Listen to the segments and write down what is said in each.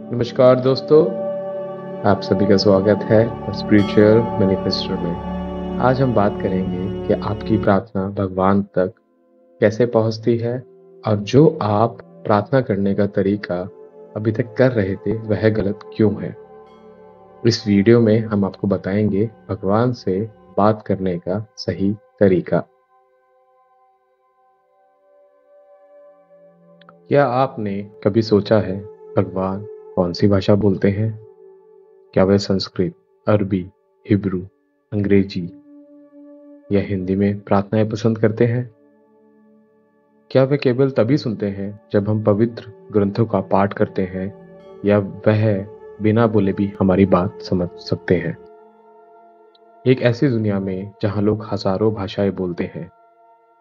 नमस्कार दोस्तों, आप सभी का स्वागत है स्पिरिचुअल मैनिफेस्टो में। आज हम बात करेंगे कि आपकी प्रार्थना भगवान तक कैसे पहुंचती है और जो आप प्रार्थना करने का तरीका अभी तक कर रहे थे वह गलत क्यों है। इस वीडियो में हम आपको बताएंगे भगवान से बात करने का सही तरीका। क्या आपने कभी सोचा है भगवान कौन सी भाषा बोलते हैं? क्या वे संस्कृत, अरबी, हिब्रू, अंग्रेजी या हिंदी में प्रार्थनाएं पसंद करते हैं? क्या वे केवल तभी सुनते हैं जब हम पवित्र ग्रंथों का पाठ करते हैं, या वह बिना बोले भी हमारी बात समझ सकते हैं? एक ऐसी दुनिया में जहां लोग हजारों भाषाएं बोलते हैं,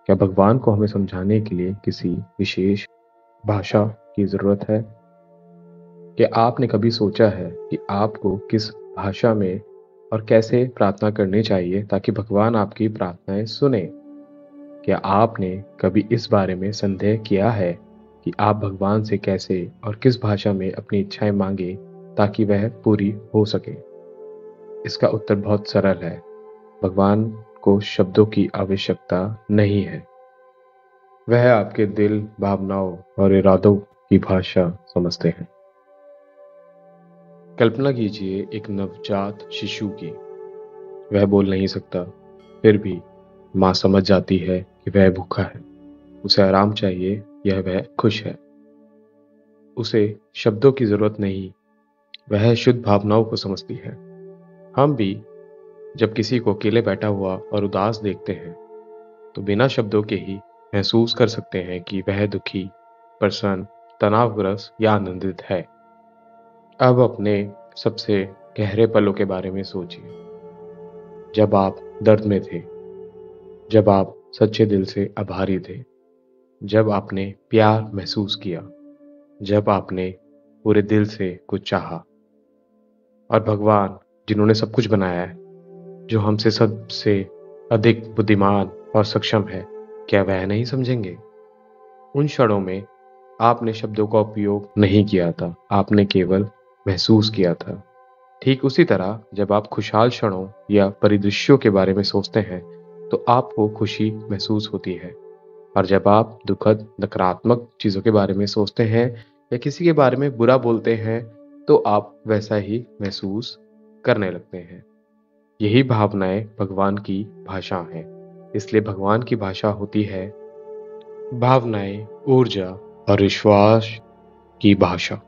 क्या भगवान को हमें समझाने के लिए किसी विशेष भाषा की जरूरत है? क्या आपने कभी सोचा है कि आपको किस भाषा में और कैसे प्रार्थना करनी चाहिए ताकि भगवान आपकी प्रार्थनाएं सुने? क्या आपने कभी इस बारे में संदेह किया है कि आप भगवान से कैसे और किस भाषा में अपनी इच्छाएं मांगे ताकि वह पूरी हो सके? इसका उत्तर बहुत सरल है। भगवान को शब्दों की आवश्यकता नहीं है। वह आपके दिल, भावनाओं और इरादों की भाषा समझते हैं। कल्पना कीजिए एक नवजात शिशु की। वह बोल नहीं सकता, फिर भी माँ समझ जाती है कि वह भूखा है, उसे आराम चाहिए या वह खुश है। उसे शब्दों की जरूरत नहीं, वह शुद्ध भावनाओं को समझती है। हम भी जब किसी को अकेले बैठा हुआ और उदास देखते हैं तो बिना शब्दों के ही महसूस कर सकते हैं कि वह दुखी, प्रसन्न, तनावग्रस्त या आनंदित है। अब अपने सबसे गहरे पलों के बारे में सोचिए। जब आप दर्द में थे, जब आप सच्चे दिल से आभारी थे, जब आपने प्यार महसूस किया, जब आपने पूरे दिल से कुछ चाहा। और भगवान, जिन्होंने सब कुछ बनाया है, जो हमसे सबसे अधिक बुद्धिमान और सक्षम है, क्या वह नहीं समझेंगे? उन क्षणों में आपने शब्दों का उपयोग नहीं किया था, आपने केवल महसूस किया था। ठीक उसी तरह जब आप खुशहाल क्षणों या परिदृश्यों के बारे में सोचते हैं तो आपको खुशी महसूस होती है, और जब आप दुखद, नकारात्मक चीजों के बारे में सोचते हैं या किसी के बारे में बुरा बोलते हैं तो आप वैसा ही महसूस करने लगते हैं। यही भावनाएं भगवान की भाषा हैं। इसलिए भगवान की भाषा होती है भावनाएं, ऊर्जा और विश्वास की भाषा।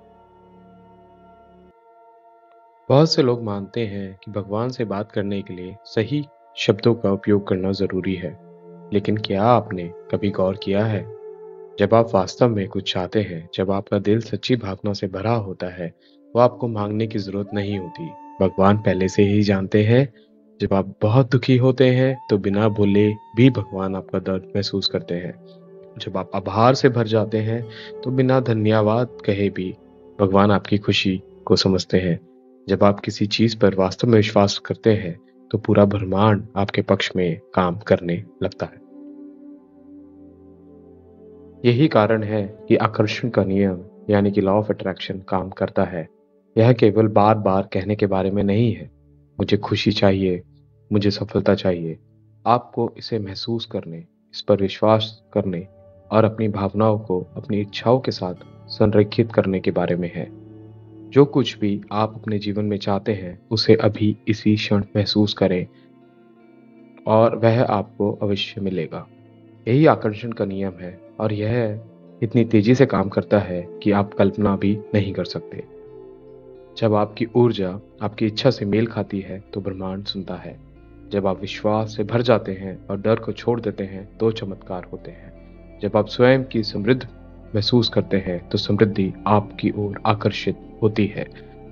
बहुत से लोग मानते हैं कि भगवान से बात करने के लिए सही शब्दों का उपयोग करना जरूरी है, लेकिन क्या आपने कभी गौर किया है, जब आप वास्तव में कुछ चाहते हैं, जब आपका दिल सच्ची भावना से भरा होता है, तो आपको मांगने की जरूरत नहीं होती। भगवान पहले से ही जानते हैं। जब आप बहुत दुखी होते हैं तो बिना बोले भी भगवान आपका दर्द महसूस करते हैं। जब आप आभार से भर जाते हैं तो बिना धन्यवाद कहे भी भगवान आपकी खुशी को समझते हैं। जब आप किसी चीज पर वास्तव में विश्वास करते हैं तो पूरा ब्रह्मांड आपके पक्ष में काम करने लगता है। यही कारण है कि आकर्षण का नियम यानी कि लॉ ऑफ अट्रैक्शन काम करता है। यह केवल बार बार कहने के बारे में नहीं है, मुझे खुशी चाहिए, मुझे सफलता चाहिए। आपको इसे महसूस करने, इस पर विश्वास करने और अपनी भावनाओं को अपनी इच्छाओं के साथ संरेखित करने के बारे में है। जो कुछ भी आप अपने जीवन में चाहते हैं उसे अभी इसी क्षण महसूस करें और वह आपको अवश्य मिलेगा। यही आकर्षण का नियम है, और यह इतनी तेजी से काम करता है कि आप कल्पना भी नहीं कर सकते। जब आपकी ऊर्जा आपकी इच्छा से मेल खाती है तो ब्रह्मांड सुनता है। जब आप विश्वास से भर जाते हैं और डर को छोड़ देते हैं तो चमत्कार होते हैं। जब आप स्वयं की समृद्ध महसूस करते हैं तो समृद्धि आपकी ओर आकर्षित होती है।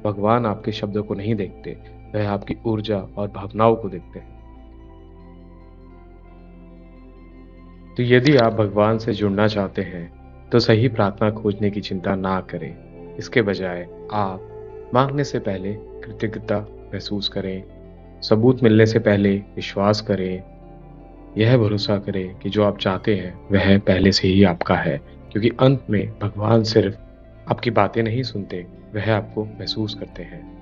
भगवान आपके शब्दों को नहीं देखते, वह आपकी ऊर्जा और भावनाओं को देखते हैं। तो यदि आप भगवान से जुड़ना चाहते हैं तो सही प्रार्थना खोजने की चिंता ना करें। इसके बजाय आप मांगने से पहले कृतज्ञता महसूस करें, सबूत मिलने से पहले विश्वास करें, यह भरोसा करें कि जो आप चाहते हैं वह पहले से ही आपका है, क्योंकि अंत में भगवान सिर्फ आपकी बातें नहीं सुनते, वह आपको महसूस करते हैं।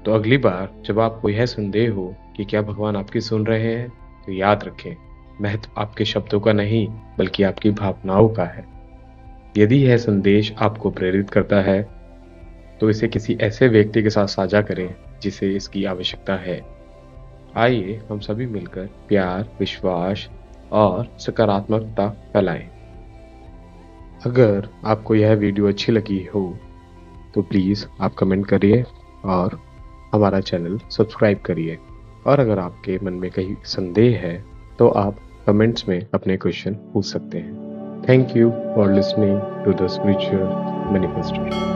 तो अगली बार जब आपको यह संदेह हो कि क्या भगवान आपकी सुन रहे हैं, तो याद रखें, महत्व आपके शब्दों का नहीं, बल्कि आपकी भावनाओं का है। यदि यह संदेश आपको प्रेरित करता है, तो इसे किसी ऐसे व्यक्ति के साथ साझा करें जिसे इसकी आवश्यकता है। आइए हम सभी मिलकर प्यार, विश्वास और सकारात्मकता फैलाएं। अगर आपको यह वीडियो अच्छी लगी हो, तो प्लीज़ आप कमेंट करिए और हमारा चैनल सब्सक्राइब करिए। और अगर आपके मन में कहीं संदेह है, तो आप कमेंट्स में अपने क्वेश्चन पूछ सकते हैं। Thank you for listening to the spiritual manifestation.